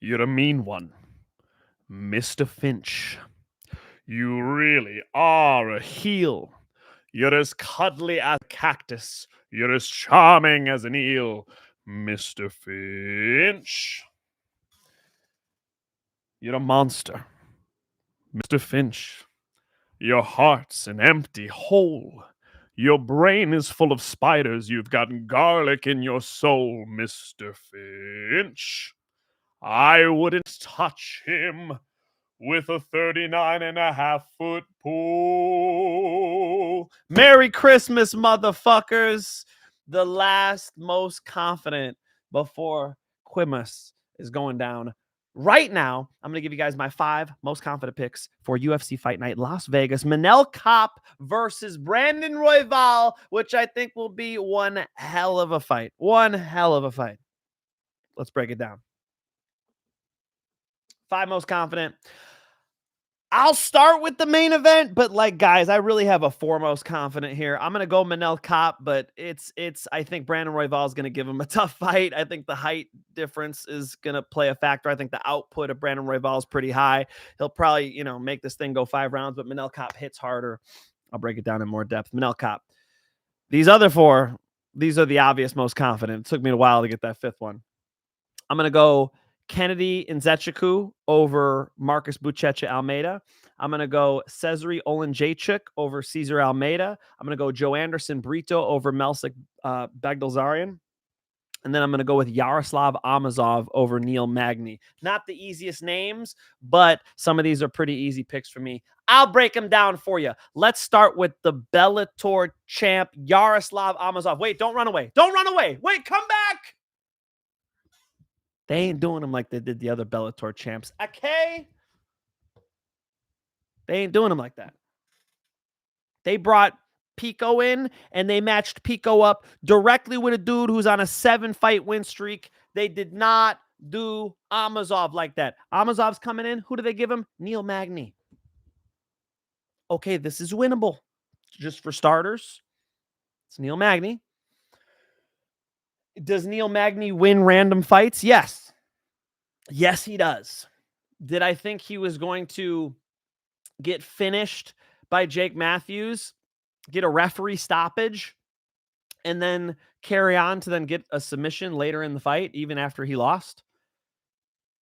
You're a mean one, Mr. Finch. You really are a heel. You're as cuddly as a cactus. You're as charming as an eel, Mr. Finch. You're a monster, Mr. Finch. Your heart's an empty hole. Your brain is full of spiders. You've got garlic in your soul, Mr. Finch. I wouldn't touch him with a 39.5-foot pole. Merry Christmas, motherfuckers. The last most confident before Quimus is going down. Right now, I'm going to give you guys my 5 most confident picks for UFC Fight Night Las Vegas. Manel Kape versus Brandon Royval, which I think will be one hell of a fight. One hell of a fight. Let's break it down. 5 most confident. I'll start with the main event, but like, guys, I really have a 4 most confident here. I'm going to go Manel Kape, but I think Brandon Royval is going to give him a tough fight. I think the height difference is going to play a factor. I think the output of Brandon Royval is pretty high. He'll probably, make this thing go 5 rounds, but Manel Kape hits harder. I'll break it down in more depth. Manel Kape. These other 4, these are the obvious most confident. It took me a while to get that 5th one. I'm going to go Kennedy Nzechukwu over Marcus Buchecha Almeida. I'm going to go César Oleksiejczuk over César Almeida. I'm going to go JoAnderson Brito over Melsik Baghdasaryan. And then I'm going to go with Yaroslav Amosov over Neil Magny. Not the easiest names, but some of these are pretty easy picks for me. I'll break them down for you. Let's start with the Bellator champ, Yaroslav Amosov. Wait, don't run away. Don't run away. Wait, come back. They ain't doing them like they did the other Bellator champs. Okay? They ain't doing them like that. They brought Pico in, and they matched Pico up directly with a dude who's on a 7-fight win streak. They did not do Amosov like that. Amosov's coming in. Who do they give him? Neil Magny. Okay, this is winnable. Just for starters, it's Neil Magny. Does Neil Magny win random fights? Yes. Yes, he does. Did I think he was going to get finished by Jake Matthews, get a referee stoppage, and then carry on to then get a submission later in the fight, even after he lost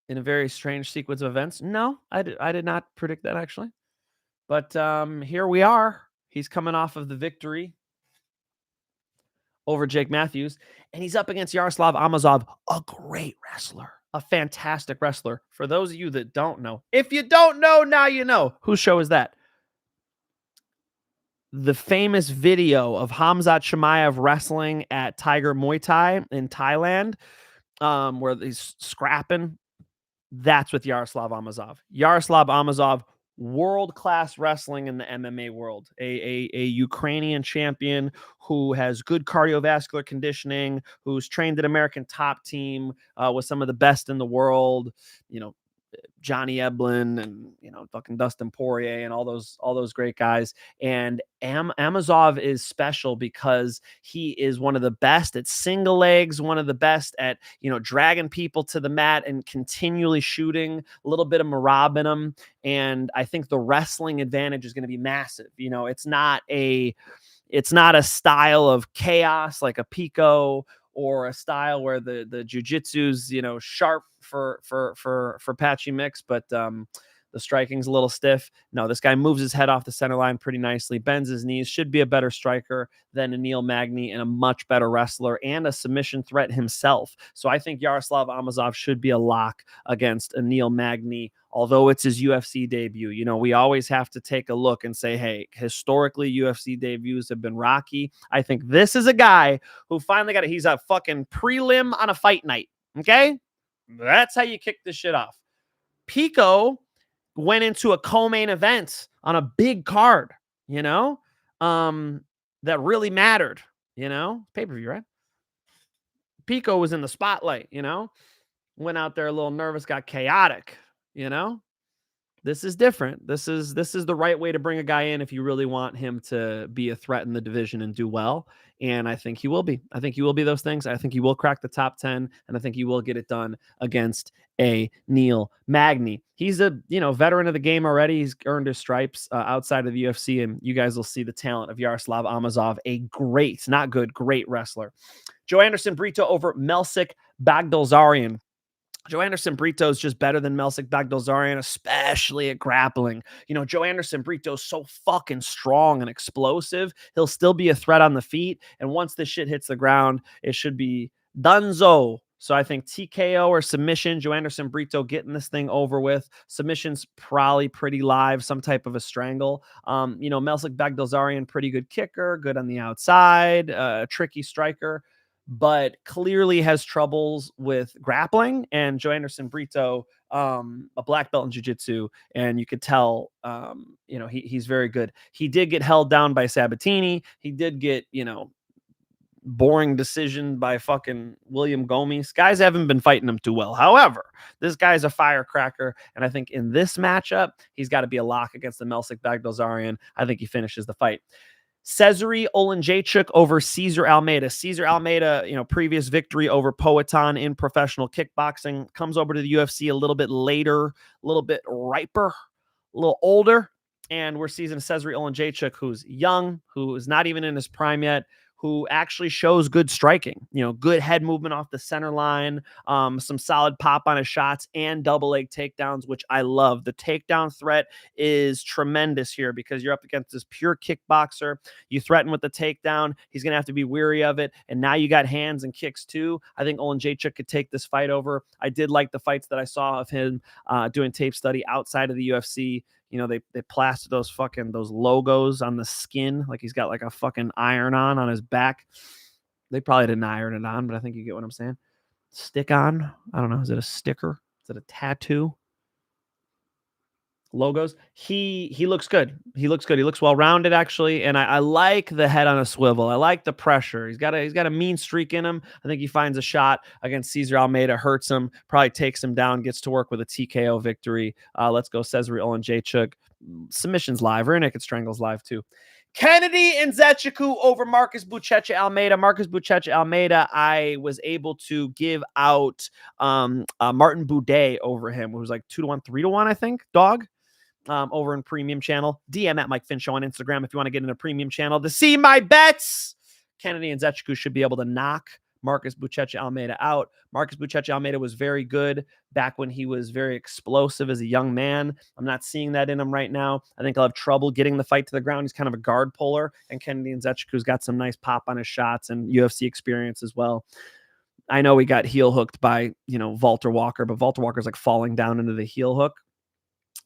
in a very strange sequence of events? No, I did not predict that, actually. But here we are. He's coming off of the victory over Jake Matthews, and he's up against Yaroslav Amosov, a great wrestler, a fantastic wrestler. For those of you that don't know, if you don't know, now you know. Whose show is that? The famous video of Khamzat Chimaev wrestling at Tiger Muay Thai in Thailand, where he's scrapping. That's with Yaroslav Amosov. Yaroslav Amosov, world-class wrestling in the MMA world. A Ukrainian champion who has good cardiovascular conditioning, who's trained at American Top Team with some of the best in the world, Johnny Eblin and fucking Dustin Poirier and all those great guys. And Amosov is special because he is one of the best at single legs, one of the best at dragging people to the mat and continually shooting, a little bit of Marab in him. And I think the wrestling advantage is going to be massive. It's not a style of chaos like a Pico, or a style where the jiu-jitsu's, sharp for patchy mix, but the striking's a little stiff. No, this guy moves his head off the center line pretty nicely, bends his knees, should be a better striker than a Neil Magny, and a much better wrestler and a submission threat himself. So I think Yaroslav Amosov should be a lock against a Neil Magny, although it's his UFC debut. We always have to take a look and say, hey, historically, UFC debuts have been rocky. I think this is a guy who finally got it. He's a fucking prelim on a fight night. Okay? That's how you kick this shit off. Pico went into a co-main event on a big card, that really mattered, pay-per-view, right? Pico was in the spotlight, went out there a little nervous, got chaotic, This is different. This is the right way to bring a guy in if you really want him to be a threat in the division and do well. And I think he will be. I think he will be those things. I think he will crack the top 10, and I think he will get it done against a Neil Magny. He's a veteran of the game already. He's earned his stripes outside of the UFC, and you guys will see the talent of Yaroslav Amosov, a great, not good, great wrestler. JoAnderson Brito over Melsik Baghdasaryan. JoAnderson Brito is just better than Melsik Baghdasaryan, especially at grappling. JoAnderson Brito is so fucking strong and explosive. He'll still be a threat on the feet. And once this shit hits the ground, it should be dunzo. So I think TKO or submission, JoAnderson Brito getting this thing over with. Submission's probably pretty live, some type of a strangle. Melsik Baghdasaryan, pretty good kicker, good on the outside, tricky striker, but clearly has troubles with grappling. And JoAnderson Brito, a black belt in jiu-jitsu, and you could tell, he's very good. He did get held down by Sabatini. He did get, boring decision by fucking William Gomes. Guys haven't been fighting him too well. However, this guy's a firecracker, and I think in this matchup, he's got to be a lock against the Melsik Baghdasaryan. I think he finishes the fight. César Oleksiejczuk over César Almeida. César Almeida, previous victory over Poatan in professional kickboxing, comes over to the UFC a little bit later, a little bit riper, a little older, and we're seeing César Oleksiejczuk, who's young, who is not even in his prime yet, who actually shows good striking, good head movement off the center line, some solid pop on his shots, and double leg takedowns, which I love. The takedown threat is tremendous here because you're up against this pure kickboxer. You threaten with the takedown, he's going to have to be weary of it, and now you got hands and kicks too. I think Oleksiejczuk could take this fight over. I did like the fights that I saw of him doing tape study outside of the UFC. They plaster those logos on the skin, like he's got like a fucking iron on his back. They probably didn't iron it on, but I think you get what I'm saying. Stick on. I don't know. Is it a sticker? Is it a tattoo? Logos. He looks good. He looks good. He looks well-rounded, actually. And I like the head on a swivel. I like the pressure. He's got a mean streak in him. I think he finds a shot against César Almeida, hurts him, probably takes him down, gets to work with a TKO victory. Let's go César Oleksiejczuk. Submission's live. Rear naked strangle's live too. Kennedy Nzechukwu over Marcus Buchecha Almeida. Marcus Buchecha Almeida, I was able to give out Martin Boudet over him, who was like 2-1, 3-1, I think, dog. Over in premium channel. DM at Mike Finch'Show on Instagram if you want to get in a premium channel to see my bets. Kennedy Nzechukwu should be able to knock Marcus Buchecha Almeida out. Marcus Buchecha Almeida was very good back when he was very explosive as a young man. I'm not seeing that in him right now. I think I'll have trouble getting the fight to the ground. He's kind of a guard puller, and Kennedy Nzechukwu's got some nice pop on his shots and UFC experience as well. I know he got heel hooked by, Walter Walker, but Walter Walker's like falling down into the heel hook.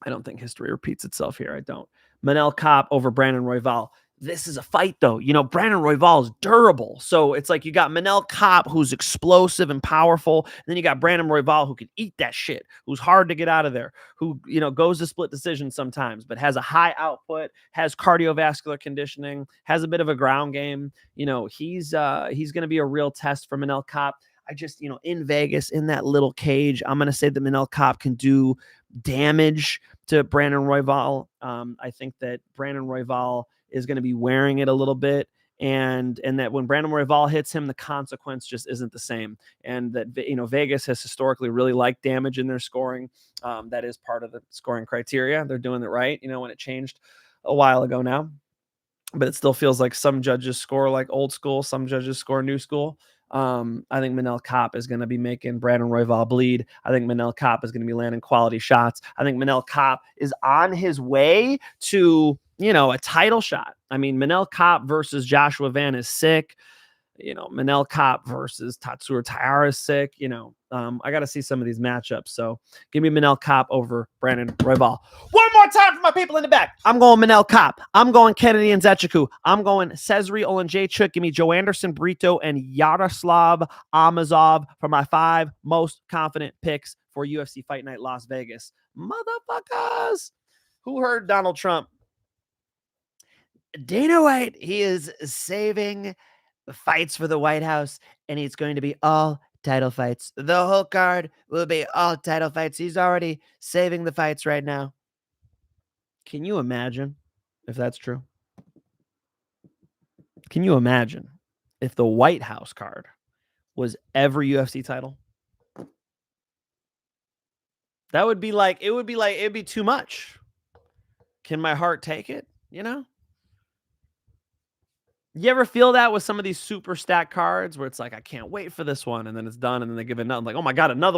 I don't think history repeats itself here. I don't. Manel Kape over Brandon Royval. This is a fight, though. Brandon Royval is durable. So it's like you got Manel Kape, who's explosive and powerful. And then you got Brandon Royval, who can eat that shit, who's hard to get out of there, who, goes to split decisions sometimes, but has a high output, has cardiovascular conditioning, has a bit of a ground game. He's going to be a real test for Manel Kape. I just, in Vegas, in that little cage, I'm going to say that Manel Kape can do damage to Brandon Royval. I think that Brandon Royval is going to be wearing it a little bit, and that when Brandon Royval hits him, the consequence just isn't the same. And that, Vegas has historically really liked damage in their scoring. That is part of the scoring criteria. They're doing it right, when it changed a while ago now. But it still feels like some judges score like old school, some judges score new school. I think Manel Kape is going to be making Brandon Royval bleed. I think Manel Kape is going to be landing quality shots. I think Manel Kape is on his way to, a title shot. I mean, Manel Kape versus Joshua Van is sick. Manel Kape versus Tatsuro Taira is sick. I got to see some of these matchups. So give me Manel Kape over Brandon Royval. One more time for my people in the back. I'm going Manel Kape. I'm going Kennedy Nzechukwu. I'm going César Oleksiejczuk. Give me JoAnderson Brito and Yaroslav Amosov for my 5 most confident picks for UFC Fight Night Las Vegas. Motherfuckers. Who heard Donald Trump? Dana White, he is saving fights for the White House, and it's going to be all title fights. The whole card will be all title fights. He's already saving the fights right now. Can you imagine if that's true? Can you imagine if the White House card was every UFC title? That would be like, it'd be too much. Can my heart take it? You know? You ever feel that with some of these super stacked cards where it's like, I can't wait for this one, and then it's done, and then they give it nothing. Like, oh my God, another one.